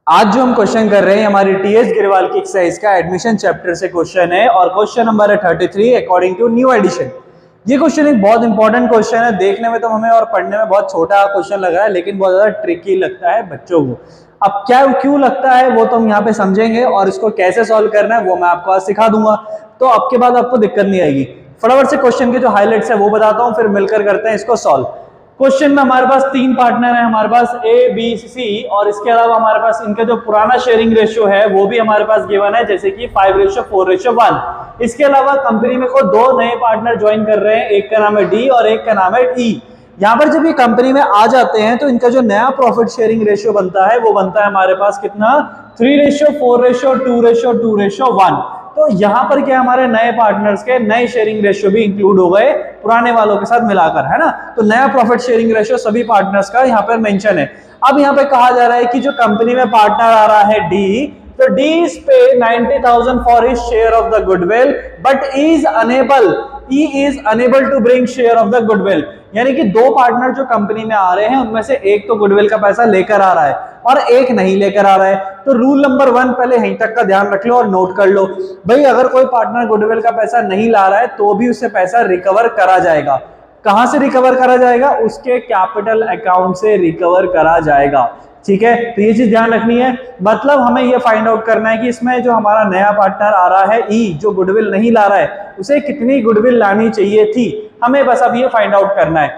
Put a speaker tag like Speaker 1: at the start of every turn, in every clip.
Speaker 1: आज जो हम क्वेश्चन कर रहे हैं हमारी टीएस गिरवाल की एक्सरसाइज का एडमिशन चैप्टर से क्वेश्चन है और क्वेश्चन नंबर है 33 अकॉर्डिंग टू न्यू एडिशन। ये क्वेश्चन एक बहुत इंपॉर्टेंट क्वेश्चन है, देखने में तो हमें और पढ़ने में बहुत छोटा क्वेश्चन लग रहा है लेकिन बहुत ज्यादा ट्रिकी लगता है बच्चों को। अब क्या क्यों लगता है वो तो हम यहाँ पे समझेंगे और इसको कैसे सॉल्व करना है वो मैं आपको आज सिखा दूंगा, तो अब के बाद आपको दिक्कत नहीं आएगी। फटाफट से क्वेश्चन के जो हाईलाइट्स है वो बताता हूँ, फिर मिलकर करते हैं इसको सॉल्व। क्वेश्चन में हमारे पास तीन पार्टनर है, हमारे पास ए बी सी और इसके अलावा हमारे पास इनका जो पुराना शेयरिंग रेशियो है वो भी हमारे पास गिवन है, जैसे कि 5:4:1। इसके अलावा कंपनी में को दो नए पार्टनर ज्वाइन कर रहे हैं, एक का नाम है डी और एक का नाम है ई। यहाँ पर जब ये कंपनी में आ जाते हैं तो इनका जो नया प्रॉफिट शेयरिंग रेशियो बनता है वो बनता है हमारे पास कितना, 3:4:2:1। तो यहाँ पर क्या हमारे नए पार्टनर्स के नए शेयरिंग रेशियो भी इंक्लूड हो गए पुराने वालों के साथ मिलाकर, है ना। तो नया प्रॉफिट शेयरिंग रेशियो सभी पार्टनर्स का यहाँ पर मेंशन है। अब यहाँ पे कहा जा रहा है कि जो कंपनी में पार्टनर आ रहा है डी, तो D is pay 90,000 for his share of the goodwill but is unable to bring share of the goodwill. यानी कि दो पार्टनर जो कंपनी में आ रहे हैं उनमें से एक तो गुडविल का पैसा लेकर आ रहा है और एक नहीं लेकर आ रहा है। तो रूल नंबर 1 पहले यहीं तक का ध्यान रख लो और नोट कर लो भाई, अगर कोई पार्टनर गुडविल का पैसा नहीं ला रहा है तो भी उससे पैसा रिकवर करा जाएगा। कहां से रिकवर करा जाएगा? उसके कैपिटल अकाउंट से रिकवर करा जाएगा। ठीक है, तो ये चीज ध्यान रखनी है। मतलब हमें ये फाइंड आउट करना है कि इसमें जो हमारा नया पार्टनर आ रहा है ई, जो गुडविल नहीं ला रहा है, उसे कितनी गुडविल लानी चाहिए थी, हमें बस अब ये फाइंड आउट करना है।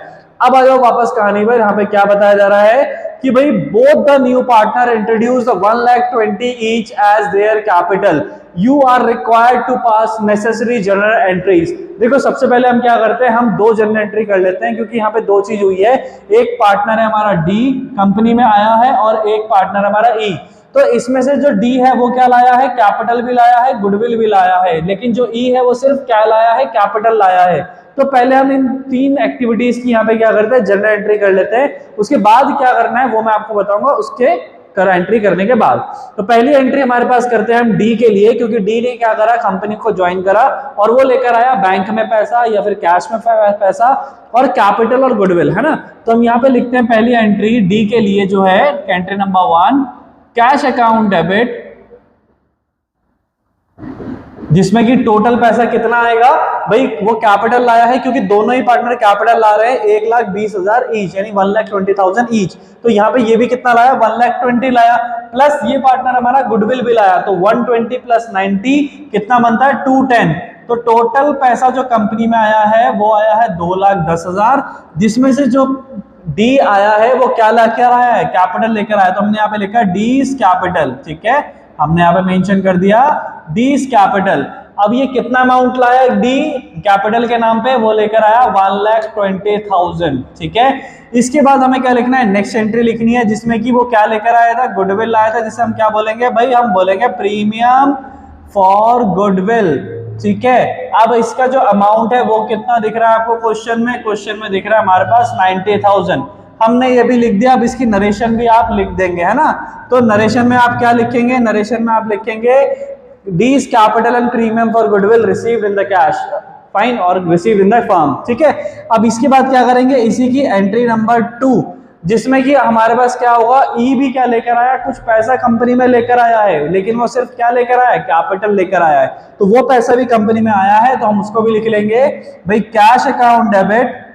Speaker 1: अब आ जाओ वापस कहानी पर। यहाँ पे क्या बताया जा रहा है कि भाई both the new partner introduce 1,20,000 each as their capital, you are required to pass necessary journal entries. देखो सबसे पहले हम क्या करते हैं, हम दो जर्नल एंट्री कर लेते हैं क्योंकि यहाँ पे दो चीज हुई है। एक पार्टनर है हमारा डी, कंपनी में आया है, और एक पार्टनर हमारा ई। तो इसमें से जो डी है वो क्या लाया है, कैपिटल भी लाया है, गुडविल भी लाया है, लेकिन जो ई है वो सिर्फ क्या लाया है, कैपिटल लाया है। तो पहले हम इन तीन एक्टिविटीज की यहाँ पे क्या करते हैं, जर्नल एंट्री कर लेते हैं। उसके बाद क्या करना है वो मैं आपको बताऊंगा उसके एंट्री करने के बाद। तो पहली एंट्री हमारे पास करते हैं हम डी के लिए, क्योंकि डी ने क्या करा, कंपनी को ज्वाइन करा और वो लेकर आया बैंक में पैसा या फिर कैश में पैसा और कैपिटल और गुडविल, है ना। तो हम यहाँ पे लिखते हैं पहली एंट्री डी के लिए जो है entry number 1, cash account debit, जिसमें कि टोटल पैसा कितना आएगा भाई, वो कैपिटल लाया है क्योंकि दोनों ही पार्टनर कैपिटल ला रहे हैं 1,20,000 ईच, यानी 1,20,000 ईच। तो यहाँ पे ये भी कितना लाया, 1,20,000 लाया, प्लस ये पार्टनर हमारा गुडविल भी लाया, तो 120 प्लस 90 कितना बनता है, 210। तो टोटल पैसा जो कंपनी में आया है वो आया है 2,10,000, जिसमें से जो डी आया है वो क्या लेकर आया है, कैपिटल लेकर आया। तो हमने यहाँ पे लिखा डीज कैपिटल, ठीक है, हमने यहाँ पे मेंशन कर दिया डीज कैपिटल। अब ये कितना अमाउंट लाया डी कैपिटल के नाम पे, वो लेकर आया 1,20,000, ठीक है। इसके बाद हमें क्या लिखना है, नेक्स्ट एंट्री लिखनी है जिसमें कि वो क्या लेकर आया था, गुडविल लाया था, जिसे हम क्या बोलेंगे भाई, हम बोलेंगे प्रीमियम फॉर गुडविल, ठीक है। अब इसका जो अमाउंट है वो कितना दिख रहा है आपको क्वेश्चन में दिख रहा है हमारे पास 90,000। हमने ये भी लिख दिया, अब इसकी नरेशन भी आप लिख देंगे, है ना। तो नरेशन में आप क्या लिखेंगे, नरेशन में आप लिखेंगे डीज capital and premium for goodwill received in the cash fine और रिसीव्ड इन द फर्म, ठीक है। अब इसके बाद क्या करेंगे, इसी की एंट्री नंबर 2, जिसमें कि हमारे पास क्या होगा, ई भी क्या लेकर आया, कुछ पैसा कंपनी में लेकर आया है, लेकिन वो सिर्फ क्या लेकर आया है, कैपिटल लेकर आया है। तो वो पैसा भी कंपनी में आया है, तो हम उसको भी लिख लेंगे भाई कैश अकाउंट डेबिट,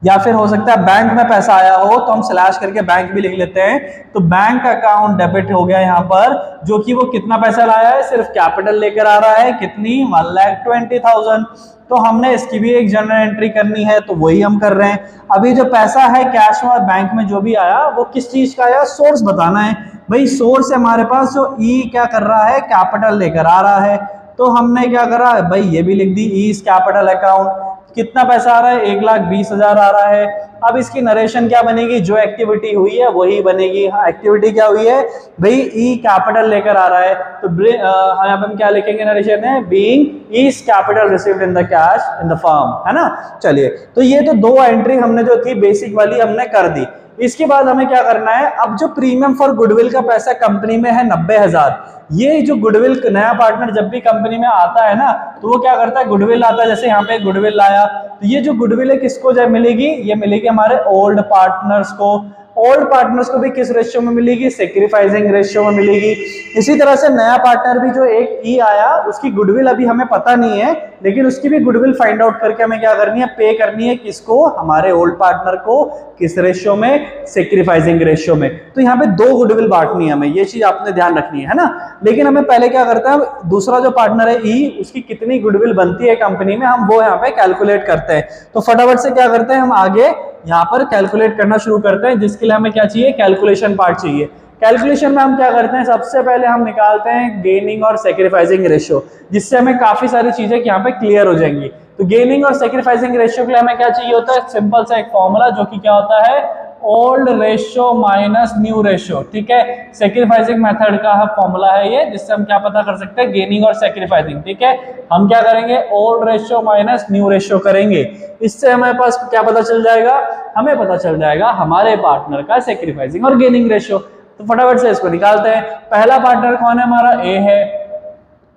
Speaker 1: या फिर हो सकता है बैंक में पैसा आया हो तो हम स्लैश करके बैंक भी लिख लेते हैं। तो बैंक अकाउंट डेबिट हो गया यहाँ पर, जो कि वो कितना पैसा लाया है, सिर्फ कैपिटल लेकर आ रहा है, कितनी, 1,20,000। तो हमने इसकी भी एक जनरल एंट्री करनी है, तो वही हम कर रहे हैं। अभी जो पैसा है कैश में और बैंक में जो भी आया वो किस चीज का आया, सोर्स बताना है भाई। सोर्स हमारे पास जो ई क्या कर रहा है, कैपिटल लेकर आ रहा है, तो हमने क्या करा भाई, ये भी लिख दी ईज कैपिटल अकाउंट, कितना पैसा आ रहा है, 1,20,000 आ रहा है। अब इसकी नरेशन क्या बनेगी, जो एक्टिविटी हुई है वही बनेगी। हाँ, एक्टिविटी क्या हुई है भाई, ई कैपिटल लेकर आ रहा है, तो यहाँ पे हम क्या लिखेंगे नरेशन है, being is capital received in the cash in the firm, है ना। चलिए, तो ये तो दो एंट्री हमने जो थी बेसिक वाली हमने कर दी। इसके बाद हमें क्या करना है, अब जो प्रीमियम फॉर गुडविल का पैसा कंपनी में है 90,000, ये जो गुडविल नया पार्टनर जब भी कंपनी में आता है ना, तो वो क्या करता है, गुडविल आता है, जैसे यहाँ पे गुडविल लाया, तो ये जो गुडविल है किसको जब मिलेगी, ये मिलेगी हमारे ओल्ड पार्टनर्स को। ओल्ड पार्टनर्स को भी किस रेशियो में मिलेगी, सेक्रीफाइसिंग रेशियो में मिलेगी। इसी तरह से नया पार्टनर भी जो एक ई आया उसकी गुडविल अभी हमें पता नहीं है, लेकिन उसकी भी गुडविल फाइंड आउट करके हमें क्या करनी है, पे करनी है किसको, हमारे ओल्ड पार्टनर को, किस रेशियो में, सेक्रीफाइसिंग रेशियो में। तो यहाँ पे दो गुडविल बांटनी है हमें, ये चीज आपने ध्यान रखनी है ना। लेकिन हमें पहले क्या करते हैं, दूसरा जो पार्टनर है ई, उसकी कितनी गुडविल बनती है कंपनी में, हम वो यहाँ पे कैलकुलेट करते हैं। तो फटाफट से क्या करते हैं, हम आगे यहाँ पर कैलकुलेट करना शुरू करते हैं, जिसके लिए हमें क्या चाहिए, कैलकुलेशन पार्ट चाहिए। कैलकुलेशन में हम क्या करते हैं, सबसे पहले हम निकालते हैं गेनिंग और सेक्रीफाइसिंग रेशियो, जिससे हमें काफी सारी चीजें यहाँ पे क्लियर हो जाएंगी। तो गेनिंग और सेक्रीफाइसिंग रेशियो के लिए हमें क्या चाहिए होता है, सिंपल सा एक फॉर्मूला, जो कि क्या होता है, old ratio minus new ratio. ठीक है, सेक्रीफाइसिंग मेथड का फॉर्मूला है ये, जिससे हम क्या पता कर सकते हैं, गेनिंग और सेक्रीफाइसिंग। ठीक है, हम क्या करेंगे, old ratio minus new ratio करेंगे। इससे हमारे पास क्या पता चल जाएगा, हमें पता चल जाएगा हमारे पार्टनर का सेक्रीफाइसिंग और गेनिंग रेशियो। तो फटाफट से इसको निकालते हैं। पहला पार्टनर कौन है, हमारा ए है।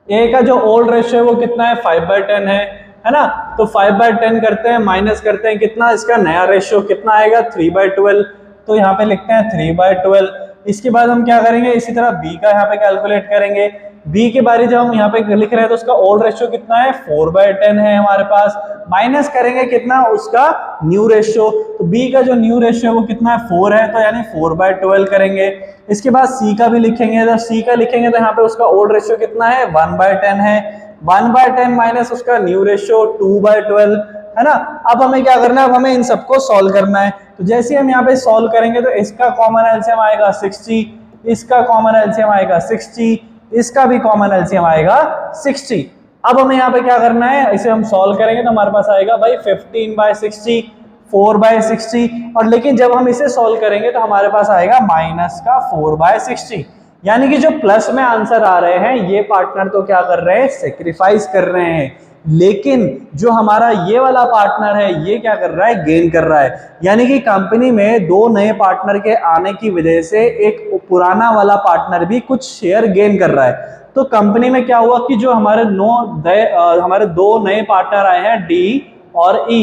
Speaker 1: ए का जो ओल्ड रेशियो है वो कितना है, 5/10 है ना। तो 5/10 करते हैं, माइनस करते हैं कितना, इसका नया रेशियो कितना आएगा, 3/12। तो यहाँ पे लिखते हैं 3/12। इसके बाद हम क्या करेंगे, इसी तरह बी का यहाँ पे कैलकुलेट करेंगे। बी के बारे जब हम यहाँ पे लिख रहे हैं तो उसका ओल्ड रेशियो कितना है, 4/10 है हमारे पास। माइनस करेंगे कितना, उसका न्यू रेशियो। तो बी का जो न्यू रेशियो है वो कितना है, 4 है, तो यानी 4/12 करेंगे। इसके बाद सी का भी लिखेंगे, जब सी का लिखेंगे तो यहाँ पे उसका ओल्ड रेशियो कितना है, 1/10 है। 1/10 माइनस उसका न्यू रेशियो 2/12 है ना। अब हमें क्या करना है, अब हमें इन सबको सॉल्व करना है। तो जैसे हम यहाँ पे सॉल्व करेंगे तो इसका कॉमन एलसीएम आएगा 60, इसका कॉमन एलसीएम आएगा 60, इसका भी कॉमन एलसीएम आएगा 60। अब हमें यहाँ पे क्या करना है, इसे हम सॉल्व करेंगे तो हमारे पास आएगा भाई 15/60, 4/60। और लेकिन जब हम इसे सॉल्व करेंगे तो हमारे पास आएगा माइनस का 4/60। यानी कि जो प्लस में आंसर आ रहे हैं ये पार्टनर तो क्या कर रहे हैं, सेक्रीफाइस कर रहे हैं, लेकिन जो हमारा ये वाला पार्टनर है ये क्या कर रहा है, गेन कर रहा है। यानी कि कंपनी में दो नए पार्टनर के आने की वजह से एक पुराना वाला पार्टनर भी कुछ शेयर गेन कर रहा है। तो कंपनी में क्या हुआ कि जो हमारे हमारे दो नए पार्टनर आए हैं, डी और ई,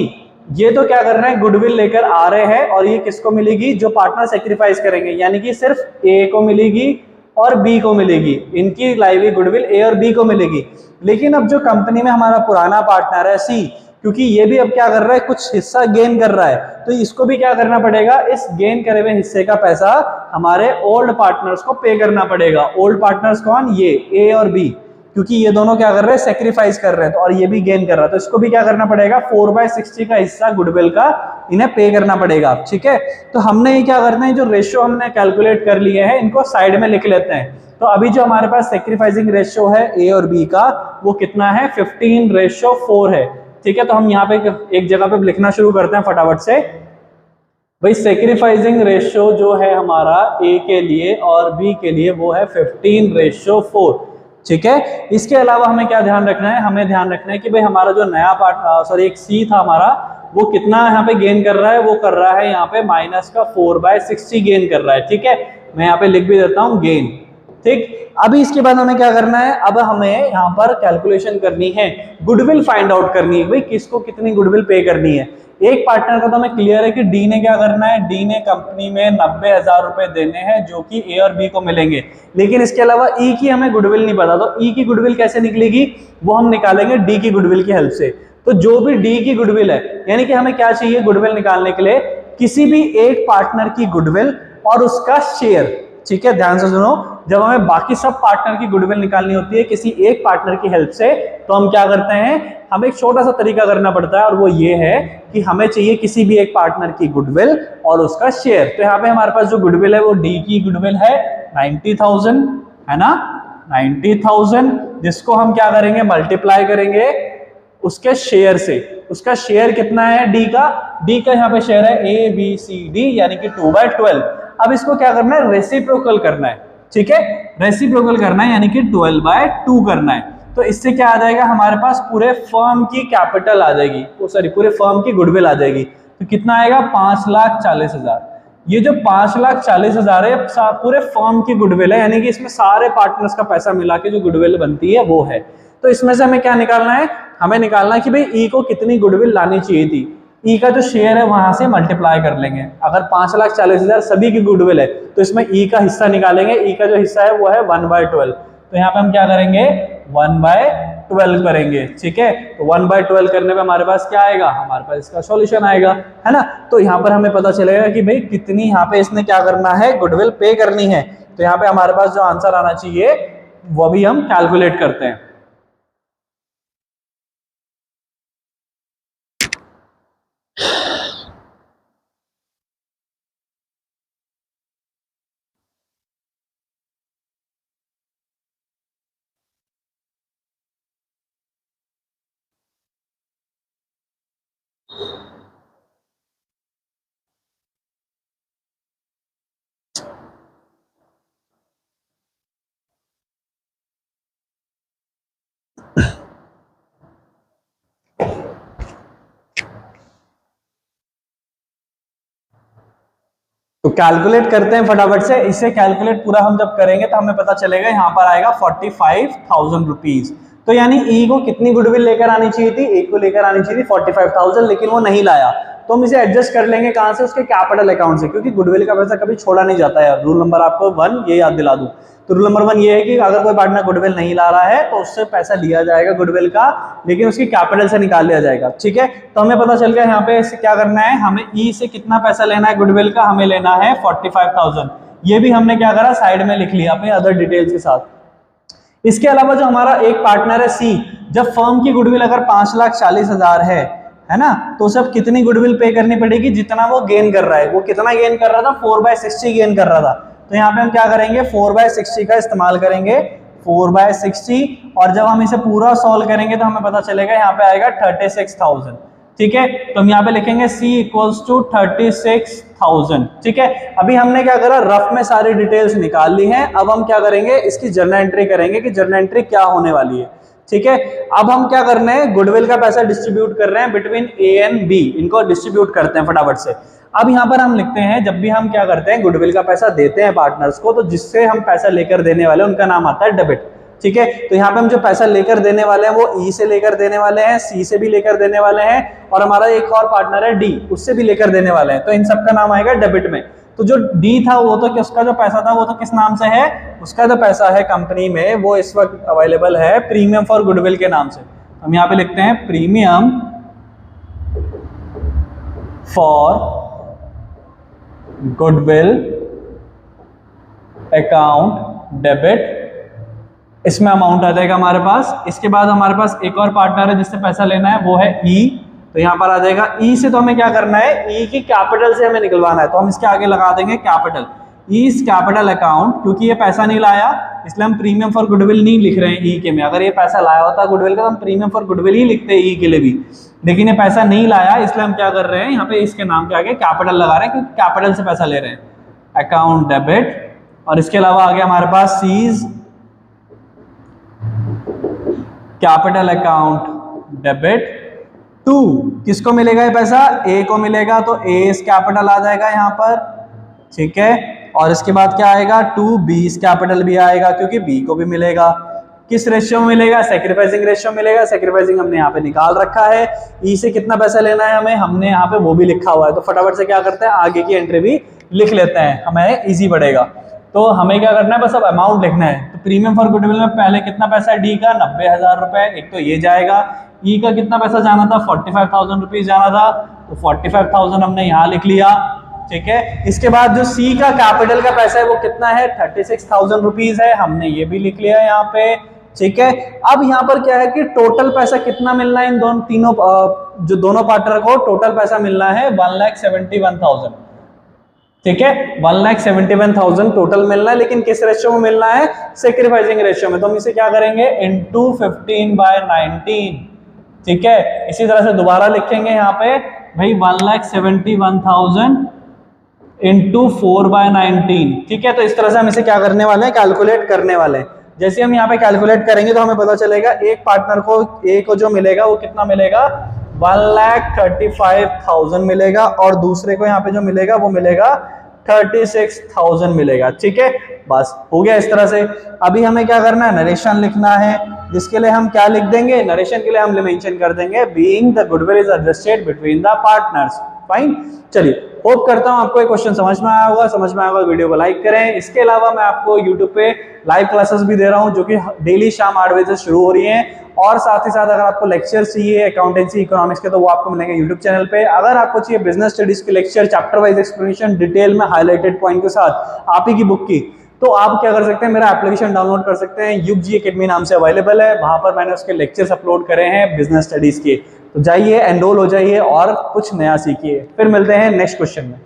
Speaker 1: ये तो क्या कर रहे हैं, गुडविल लेकर आ रहे हैं। और ये किसको मिलेगी, जो पार्टनर सेक्रीफाइस करेंगे, यानी कि सिर्फ ए को मिलेगी और बी को मिलेगी, इनकी लाइव गुडविल ए और बी को मिलेगी। लेकिन अब जो कंपनी में हमारा पुराना पार्टनर है सी, क्योंकि ये भी अब क्या कर रहा है, कुछ हिस्सा गेन कर रहा है, तो इसको भी क्या करना पड़ेगा, इस गेन करे हुए हिस्से का पैसा हमारे ओल्ड पार्टनर्स को पे करना पड़ेगा। ओल्ड पार्टनर्स कौन, ये ए और बी, क्योंकि ये दोनों क्या कर रहे हैं, सेक्रीफाइस कर रहे हैं, तो और ये भी गेन कर रहा है, तो इसको भी क्या करना पड़ेगा, 4/60 का हिस्सा गुडविल का इन्हें पे करना पड़ेगा। ठीक है, तो हमने ये क्या करना है, जो रेशियो हमने कैलकुलेट कर लिए हैं इनको साइड में लिख लेते हैं। तो अभी जो हमारे पास सेक्रीफाइसिंग रेशियो है ए और बी का, वो कितना है, 15/4 है। ठीक है, तो हम यहाँ पे एक जगह पे लिखना शुरू करते हैं फटाफट से। भाई सेक्रीफाइसिंग रेशियो जो है हमारा ए के लिए और बी के लिए वो है 15/4। ठीक है, इसके अलावा हमें क्या ध्यान रखना है, हमें ध्यान रखना है कि भाई हमारा जो नया पार्ट एक सी था हमारा, वो कितना यहाँ पे गेन कर रहा है, वो कर रहा है यहाँ पे माइनस का 4/60 गेन कर रहा है। ठीक है, मैं यहाँ पे लिख भी देता हूँ गेन। ठीक, अभी इसके बाद हमें क्या करना है, अब हमें यहाँ पर कैलकुलेशन करनी है, गुडविल फाइंड आउट करनी है, भाई किसको कितनी गुडविल पे करनी है। एक पार्टनर का तो हमें क्लियर है कि डी ने क्या करना है, डी ने कंपनी में 90,000 रुपए देने हैं जो कि ए और बी को मिलेंगे। लेकिन इसके अलावा ई की हमें गुडविल नहीं पता, तो ई की गुडविल कैसे निकलेगी, वो हम निकालेंगे डी की गुडविल की हेल्प से। तो जो भी डी की गुडविल है, यानी कि हमें क्या चाहिए गुडविल निकालने के लिए, किसी भी एक पार्टनर की गुडविल और उसका शेयर। ठीक है, ध्यान से सुनो, जब हमें बाकी सब पार्टनर की गुडविल निकालनी होती है किसी एक पार्टनर की हेल्प से, तो हम क्या करते हैं, हमें एक छोटा सा तरीका करना पड़ता है, और वो ये है कि हमें चाहिए किसी भी एक पार्टनर की गुडविल और उसका शेयर। तो यहाँ पे हमारे पास जो गुडविल है वो डी की गुडविल है 90,000, है ना, 90,000, जिसको हम क्या करेंगे, मल्टीप्लाई करेंगे उसके शेयर से। उसका शेयर कितना है डी का, डी का यहाँ पे शेयर है ए बी सी डी, यानी कि 2/12। अब इसको क्या करना है, रेसिप्रोकल करना है। ठीक है, रेसिप्रोकल करना है, यानी कि 12/2 करना है। तो इससे क्या आ जाएगा, हमारे पास पूरे फर्म की कैपिटल आ जाएगी, सॉरी पूरे फर्म की गुडविल आ जाएगी। तो कितना आएगा, 5,40,000। ये जो 5,40,000 है पूरे फर्म की गुडविल है, यानी कि इसमें सारे पार्टनर्स का पैसा मिला के जो गुडविल बनती है वो है। तो इसमें से हमें क्या निकालना है, हमें निकालना है कि भाई ई को कितनी गुडविल लानी चाहिए थी। ई का जो शेयर है वहां से मल्टीप्लाई कर लेंगे। अगर 5,40,000 सभी की गुडविल है तो इसमें ई का हिस्सा निकालेंगे। ई का जो हिस्सा है वो है 1/12। तो यहाँ पे हम क्या करेंगे 1/12 करेंगे, ठीक है। तो 1/12 करने पे हमारे पास क्या आएगा, हमारे पास इसका सॉल्यूशन आएगा, है ना। तो यहाँ पर हमें पता चलेगा कि भाई कितनी यहाँ पे इसने क्या करना है, गुडविल पे करनी है। तो यहाँ पे हमारे पास जो आंसर आना चाहिए वो भी हम कैलकुलेट करते हैं। तो कैलकुलेट करते हैं फटाफट से। इसे कैलकुलेट पूरा हम जब करेंगे तो हमें पता चलेगा यहाँ पर आएगा 45,000 रुपीज। तो यानी ई को कितनी गुडविल लेकर आनी चाहिए थी, ए को लेकर आनी चाहिए थी 45,000, लेकिन वो नहीं लाया। तो हम इसे एडजस्ट कर लेंगे कहां से, उसके कैपिटल अकाउंट से, क्योंकि गुडविल का पैसा कभी छोड़ा नहीं जाता है। रूल नंबर आपको 1 ये याद दिला दूं। तो रूल नंबर 1 ये है कि अगर कोई पार्टनर गुडविल नहीं ला रहा है तो उससे पैसा लिया जाएगा गुडविल का, लेकिन उसकी कैपिटल से निकाल लिया जाएगा, ठीक है। तो हमें पता चल गया यहाँ पे क्या करना है, हमें ई से कितना पैसा लेना है गुडविल का, हमें लेना है 45,000। ये भी हमने क्या करा, साइड में लिख लिया अपने अदर डिटेल्स के साथ। इसके अलावा जो हमारा एक पार्टनर है सी, जब फर्म की गुडविल अगर 5,40,000 है ना, तो उसे अब कितनी गुडविल पे करनी पड़ेगी, जितना वो गेन कर रहा है। वो कितना गेन कर रहा था, 4/60 गेन कर रहा था। तो यहाँ पे हम क्या करेंगे, 4/60 का इस्तेमाल करेंगे, 4/60। और जब हम इसे पूरा सॉल्व करेंगे तो हमें पता चलेगा यहाँ पे आएगा 36,000, ठीक है। तो हम यहाँ पे लिखेंगे C = 36,000, ठीक है। अभी हमने क्या करा, रफ में सारी डिटेल्स निकाल ली हैं। अब हम क्या करेंगे, इसकी जर्नल एंट्री करेंगे कि जर्नल एंट्री क्या होने वाली है, ठीक है। अब हम क्या करने हैं, गुडविल का पैसा डिस्ट्रीब्यूट कर रहे हैं बिटवीन ए एंड बी। इनको डिस्ट्रीब्यूट करते हैं फटाफट से। अब यहाँ पर हम लिखते हैं, जब भी हम क्या करते हैं गुडविल का पैसा देते हैं पार्टनर्स को, तो जिससे हम पैसा लेकर देने वाले उनका नाम आता है डेबिट, ठीक है। तो यहाँ पे हम जो पैसा लेकर देने वाले हैं वो ई से लेकर देने वाले हैं, सी से भी लेकर देने वाले हैं, और हमारा एक और पार्टनर है डी, उससे भी लेकर देने वाले हैं। तो इन सबका नाम आएगा डेबिट में। तो जो डी था वो तो उसका जो पैसा था वो तो किस नाम से है, उसका जो पैसा है कंपनी में वो इस वक्त अवेलेबल है प्रीमियम फॉर गुडविल के नाम से। हम यहाँ पे लिखते हैं premium for goodwill account debit. इसमें अमाउंट आ जाएगा हमारे पास। इसके बाद हमारे पास एक और पार्टनर है जिससे पैसा लेना है, वो है ई। तो यहाँ पर आ जाएगा ई से, तो हमें क्या करना है, ई की कैपिटल से हमें निकलवाना है। तो हम इसके आगे लगा देंगे कैपिटल, ईज कैपिटल अकाउंट। क्योंकि ये पैसा नहीं लाया इसलिए हम प्रीमियम फॉर गुडविल नहीं लिख रहे हैं ई के में। अगर ये पैसा लाया होता गुडविल का तो हम प्रीमियम फॉर गुडविल ही लिखते हैं ई के लिए भी, लेकिन ये पैसा नहीं लाया इसलिए हम क्या कर रहे हैं, यहाँ पे इसके नाम के आगे कैपिटल लगा रहे हैं क्योंकि कैपिटल से पैसा ले रहे हैं, अकाउंट डेबिट। और इसके अलावा आ गया हमारे पास सीज कैपिटल अकाउंट डेबिट टू। किसको मिलेगा ये पैसा, ए को मिलेगा, तो ए कैपिटल आ जाएगा यहाँ पर, ठीक है। और इसके बाद क्या आएगा, टू बी कैपिटल भी आएगा क्योंकि बी को भी मिलेगा। किस रेशियो में मिलेगा, सैक्रिफाइसिंग रेशियो मिलेगा। सैक्रिफाइसिंग हमने यहाँ पे निकाल रखा है। ई से कितना पैसा लेना है हमें, हमने यहाँ पे वो भी लिखा हुआ है। तो फटाफट से क्या करते हैं, आगे की एंट्री भी लिख लेते हैं, हमें इजी पड़ेगा। तो हमें क्या करना है, बस अब अमाउंट लिखना है। तो प्रीमियम फॉर गुडविल में पहले कितना पैसा है, डी का 90,000 रुपए, एक तो ये जाएगा। ई का कितना पैसा जाना था, 45,000 रुपीज जाना था, तो 45,000 हमने यहाँ लिख लिया, ठीक है। इसके बाद जो सी का कैपिटल का पैसा है वो कितना है, 36,000 रुपीज है, हमने ये भी लिख लिया यहाँ पे, ठीक है। अब यहाँ पर क्या है कि टोटल पैसा कितना मिलना है, इन दोनों तीनों जो दोनों पार्टनर को टोटल पैसा मिलना है 1,71,000, ठीक है। 1,71,000 टोटल मिलना है, लेकिन किस रेशियो में मिलना है, सैक्रिफाइसिंग रेशियो में। तो हम इसे क्या करेंगे, इंटू 15/19, ठीक है। इसी तरह से दोबारा लिखेंगे यहाँ पे भाई 1,71,000 इंटू 4/19, ठीक है। तो इस तरह से हम इसे क्या करने वाले हैं, कैलकुलेट करने वाले हैं। जैसे हम यहाँ पे कैलकुलेट करेंगे तो हमें पता चलेगा एक पार्टनर को ए को जो मिलेगा वो कितना मिलेगा, 1,35,000 मिलेगा, और दूसरे को यहाँ पे जो मिलेगा वो मिलेगा 36,000 मिलेगा। ठीक है, बस हो गया इस तरह से। अभी हमें क्या करना है, नरेशन लिखना है, जिसके लिए हम क्या लिख देंगे, नरेशन के लिए हम मेंशन कर देंगे being the goodwill is adjusted between the partners. Fine, चलिए होप करता हूं आपको ये क्वेश्चन समझ में आया होगा। समझ में आया होगा वीडियो को लाइक करें। इसके अलावा मैं आपको यूट्यूब पे लाइव क्लासेस भी दे रहा हूं जो कि डेली शाम 8 बजे से शुरू हो रही हैं, और साथ ही साथ अगर आपको लेक्चर चाहिए अकाउंटेंसी इकोनॉमिक्स के तो वो आपको मिलेंगे यूट्यूब चैनल पे। अगर आपको चाहिए बिजनेस स्टडीज के lecture chapter wise explanation detail में हाईलाइटेड पॉइंट के साथ आप ही की बुक की, तो आप क्या कर सकते हैं, मेरा एप्लीकेशन डाउनलोड कर सकते हैं, युग जी एकेडमी नाम से अवेलेबल है। वहां पर मैंने उसके लेक्चर्स अपलोड करे हैं बिजनेस स्टडीज के, तो जाइए एनरोल हो जाइए और कुछ नया सीखिए। फिर मिलते हैं नेक्स्ट क्वेश्चन में।